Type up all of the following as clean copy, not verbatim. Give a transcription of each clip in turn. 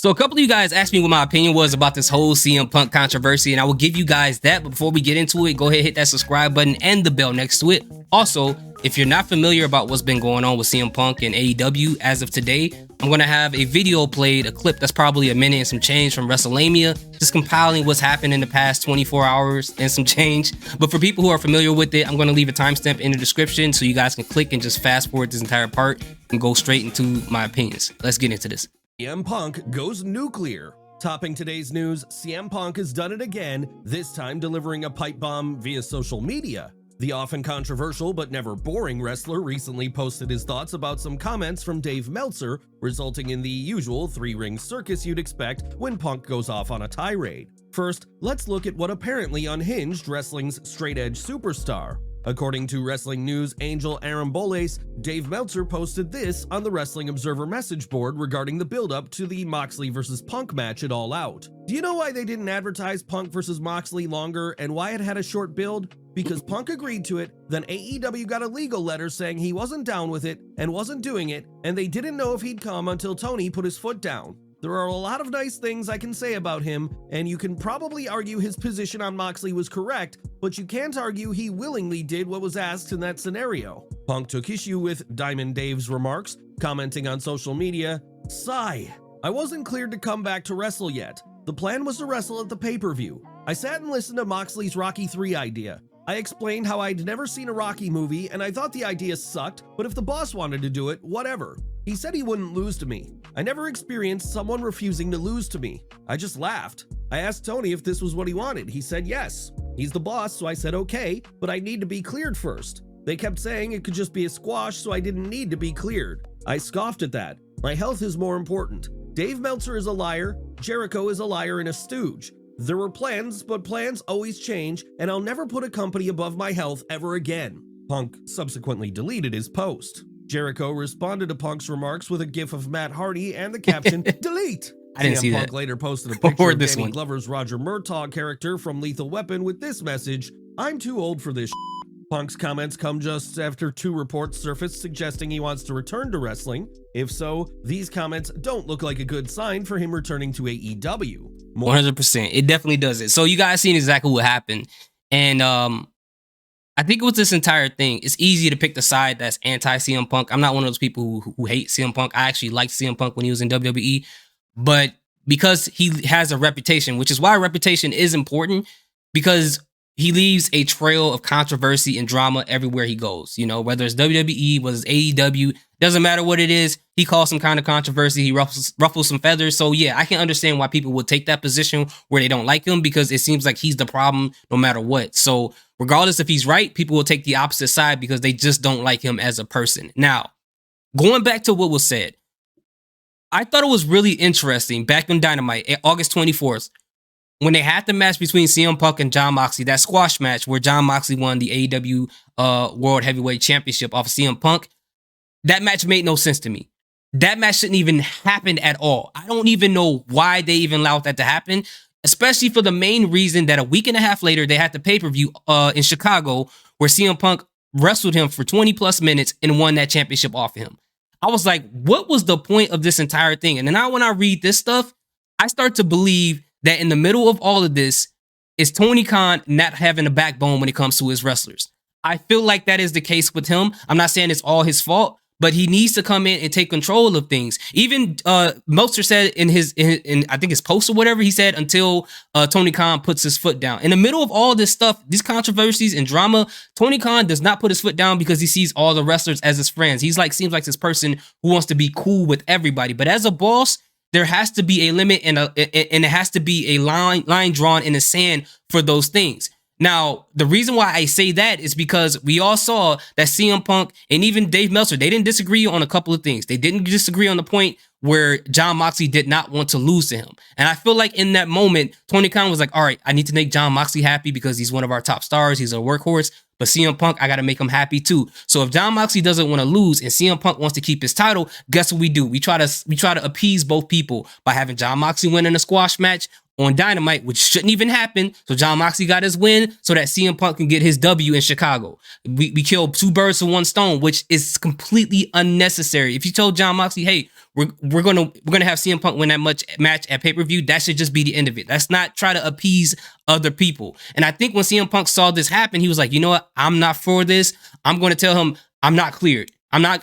So a couple of you guys asked me what my opinion was about this whole CM Punk controversy, and I will give you guys that. But before we get into it, go ahead and hit that subscribe button and the bell next to it. Also, if you're not familiar about what's been going on with CM Punk and AEW as of today, I'm going to have a video played, a clip that's probably a minute and some change from WrestleMania, just compiling what's happened in the past 24 hours and some change. But for people who are familiar with it, I'm going to leave a timestamp in the description so you guys can click and just fast forward this entire part and go straight into my opinions. Let's get into this. CM Punk goes nuclear. Topping today's news, CM Punk has done it again, this time delivering a pipe bomb via social media. The often controversial but never boring wrestler recently posted his thoughts about some comments from Dave Meltzer, resulting in the usual three-ring circus you'd expect when Punk goes off on a tirade. First, let's look at what apparently unhinged wrestling's straight-edge superstar. According to Wrestling News Angel Aramboles, Dave Meltzer posted this on the Wrestling Observer message board regarding the build-up to the Moxley vs. Punk match at All Out. Do you know why they didn't advertise Punk vs. Moxley longer and why it had a short build? Because Punk agreed to it, then AEW got a legal letter saying he wasn't down with it and wasn't doing it, and they didn't know if he'd come until Tony put his foot down. There are a lot of nice things I can say about him, and you can probably argue his position on Moxley was correct, but you can't argue he willingly did what was asked in that scenario. Punk took issue with Diamond Dave's remarks, commenting on social media, "Sigh. I wasn't cleared to come back to wrestle yet. The plan was to wrestle at the pay-per-view. I sat and listened to Moxley's Rocky 3 idea. I explained how I'd never seen a Rocky movie and I thought the idea sucked, but if the boss wanted to do it, whatever. He said he wouldn't lose to me. I never experienced someone refusing to lose to me. I just laughed. I asked Tony if this was what he wanted. He said yes. He's the boss, so I said okay, but I need to be cleared first. They kept saying it could just be a squash, so I didn't need to be cleared. I scoffed at that. My health is more important. Dave Meltzer is a liar. Jericho is a liar and a stooge. There were plans, but plans always change, and I'll never put a company above my health ever again." Punk subsequently deleted his post. Jericho responded to Punk's remarks with a gif of Matt Hardy and the caption, "Delete!" I didn't see Punk that. later posted a picture of this Danny one. Glover's Roger Murtaugh character from Lethal Weapon with this message, "I'm too old for this." Punk's comments come just after two reports surfaced suggesting he wants to return to wrestling. If so, these comments don't look like a good sign for him returning to AEW. 100%. It definitely does it. So you guys seen exactly what happened. And I think with this entire thing, it's easy to pick the side that's anti-CM Punk. I'm not one of those people who hate CM Punk. I actually liked CM Punk when he was in WWE. But because he has a reputation, which is why reputation is important, because he leaves a trail of controversy and drama everywhere he goes. You know, whether it's WWE, whether it's AEW, doesn't matter what it is. He caused some kind of controversy. He ruffles some feathers. So yeah, I can understand why people would take that position where they don't like him, because it seems like he's the problem no matter what. So regardless if he's right, people will take the opposite side because they just don't like him as a person. Now, going back to what was said, I thought it was really interesting back on Dynamite, August 24th, when they had the match between CM Punk and Jon Moxley, that squash match where Jon Moxley won the AEW World Heavyweight Championship off of CM Punk. That match made no sense to me. That match shouldn't even happen at all. I don't even know why they even allowed that to happen, especially for the main reason that a week and a half later, they had the pay-per-view in Chicago where CM Punk wrestled him for 20 plus minutes and won that championship off of him. I was like, what was the point of this entire thing? And then now when I read this stuff, I start to believe that in the middle of all of this is Tony Khan not having a backbone when it comes to his wrestlers. I feel like that is the case with him. I'm not saying it's all his fault, but he needs to come in and take control of things. Even Meltzer said in I think his post or whatever, he said until Tony Khan puts his foot down. In the middle of all this stuff, these controversies and drama, Tony Khan does not put his foot down because he sees all the wrestlers as his friends. He's like, seems like this person who wants to be cool with everybody. But as a boss, there has to be a limit and it has to be a line drawn in the sand for those things. Now, the reason why I say that is because we all saw that CM Punk and even Dave Meltzer, they didn't disagree on a couple of things. They didn't disagree on the point where Jon Moxley did not want to lose to him. And I feel like in that moment, Tony Khan was like, all right, I need to make Jon Moxley happy because he's one of our top stars. He's a workhorse. But CM Punk, I got to make him happy too. So if Jon Moxley doesn't want to lose and CM Punk wants to keep his title, guess what we do? We try to appease both people by having Jon Moxley win in a squash match on Dynamite, which shouldn't even happen. So Jon Moxley got his win so that CM Punk can get his W in Chicago. We killed two birds with one stone, which is completely unnecessary. If you told Jon Moxley, hey, we're gonna have CM Punk win that match at pay-per-view, that should just be the end of it. Let's not try to appease other people. And I think when CM Punk saw this happen, he was like, you know what? I'm not for this. I'm going to tell him I'm not cleared.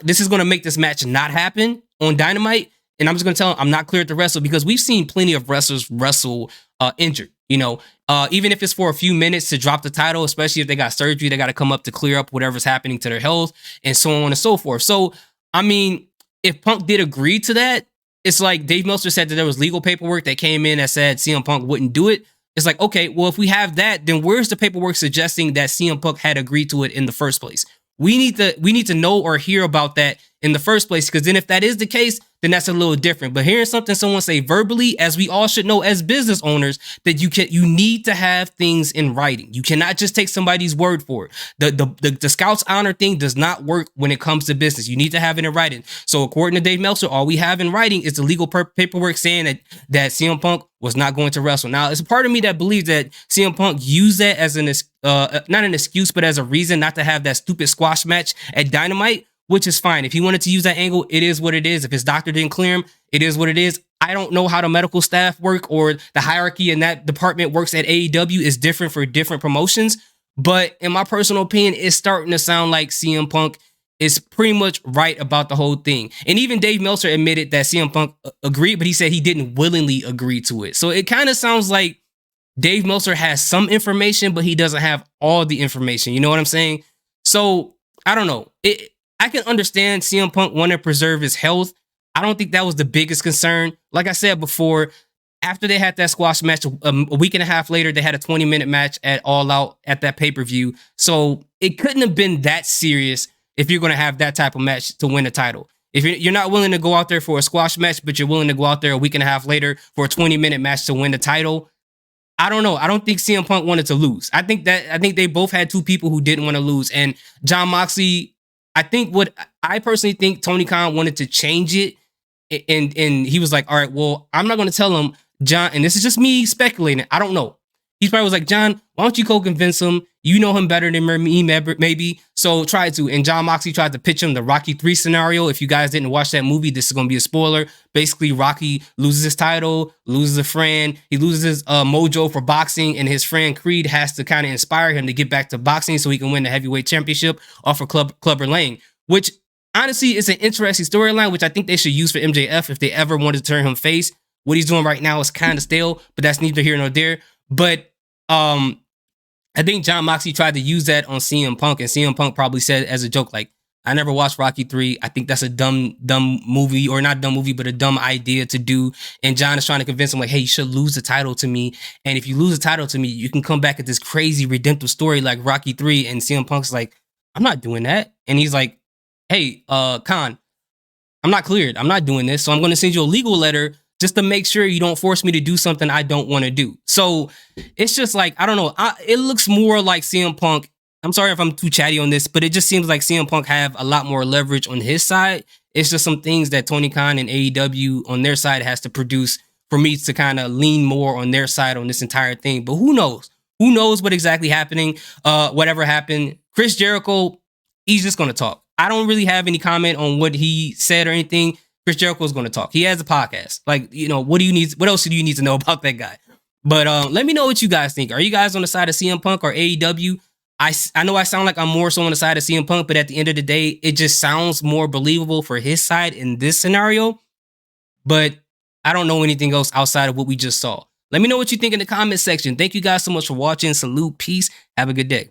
This is going to make this match not happen on Dynamite. And I'm just going to tell him I'm not cleared to wrestle, because we've seen plenty of wrestlers wrestle injured, even if it's for a few minutes to drop the title, especially if they got surgery, they got to come up to clear up whatever's happening to their health and so on and so forth. So, I mean, if Punk did agree to that, it's like Dave Meltzer said that there was legal paperwork that came in that said CM Punk wouldn't do it. It's like, okay, well, if we have that, then where's the paperwork suggesting that CM Punk had agreed to it in the first place? We need to know or hear about that in the first place, because then if that is the case, then that's a little different. But hearing someone say verbally, as we all should know as business owners, that you need to have things in writing. You cannot just take somebody's word for it. The Scouts honor thing does not work when it comes to business. You need to have it in writing. So according to Dave Meltzer, all we have in writing is the legal paperwork saying that CM Punk was not going to wrestle. Now, it's a part of me that believes that CM Punk used that as not an excuse, but as a reason not to have that stupid squash match at Dynamite, which is fine. If he wanted to use that angle, it is what it is. If his doctor didn't clear him, it is what it is. I don't know how the medical staff work or the hierarchy in that department works at AEW. Is different for different promotions. But in my personal opinion, it's starting to sound like CM Punk is pretty much right about the whole thing. And even Dave Meltzer admitted that CM Punk agreed, but he said he didn't willingly agree to it. So it kind of sounds like Dave Meltzer has some information, but he doesn't have all the information. You know what I'm saying? So I don't know. I can understand CM Punk wanting to preserve his health. I don't think that was the biggest concern. Like I said before, after they had that squash match, a week and a half later, they had a 20-minute match at All Out at that pay-per-view. So it couldn't have been that serious if you're going to have that type of match to win the title. If you're not willing to go out there for a squash match, but you're willing to go out there a week and a half later for a 20-minute match to win the title, I don't know. I don't think CM Punk wanted to lose. I think they both had two people who didn't want to lose. And Jon Moxley, I personally think Tony Khan wanted to change it. And he was like, all right, well, I'm not going to tell him, John, and this is just me speculating. I don't know. He probably was like, John, why don't you go convince him? You know him better than me, maybe. So try to. And Jon Moxley tried to pitch him the Rocky 3 scenario. If you guys didn't watch that movie, this is going to be a spoiler. Basically, Rocky loses his title, loses a friend. He loses his mojo for boxing, and his friend Creed has to kind of inspire him to get back to boxing so he can win the heavyweight championship off of Clubber Lang, which honestly is an interesting storyline, which I think they should use for MJF if they ever wanted to turn him face. What he's doing right now is kind of stale, but that's neither here nor there. But I think Jon Moxley tried to use that on CM Punk, and CM Punk probably said as a joke, like, I never watched Rocky 3. I think that's a dumb movie, or not dumb movie, but a dumb idea to do. And John is trying to convince him, like, hey, you should lose the title to me. And if you lose the title to me, you can come back at this crazy redemptive story like Rocky 3. And CM Punk's like, I'm not doing that. And he's like, hey, Kahn, I'm not cleared. I'm not doing this. So I'm going to send you a legal letter just to make sure you don't force me to do something I don't want to do. So it's just like, I don't know. It looks more like CM Punk. I'm sorry if I'm too chatty on this, but it just seems like CM Punk have a lot more leverage on his side. It's just some things that Tony Khan and AEW on their side has to produce for me to kind of lean more on their side on this entire thing. But who knows? Who knows what exactly happening? Whatever happened, Chris Jericho, he's just going to talk. I don't really have any comment on what he said or anything. Chris Jericho is going to talk. He has a podcast. Like, what else do you need to know about that guy? But let me know what you guys think. Are you guys on the side of CM Punk or AEW? I know I sound like I'm more so on the side of CM Punk, but at the end of the day, it just sounds more believable for his side in this scenario. But I don't know anything else outside of what we just saw. Let me know what you think in the comment section. Thank you guys so much for watching. Salute, peace, have a good day.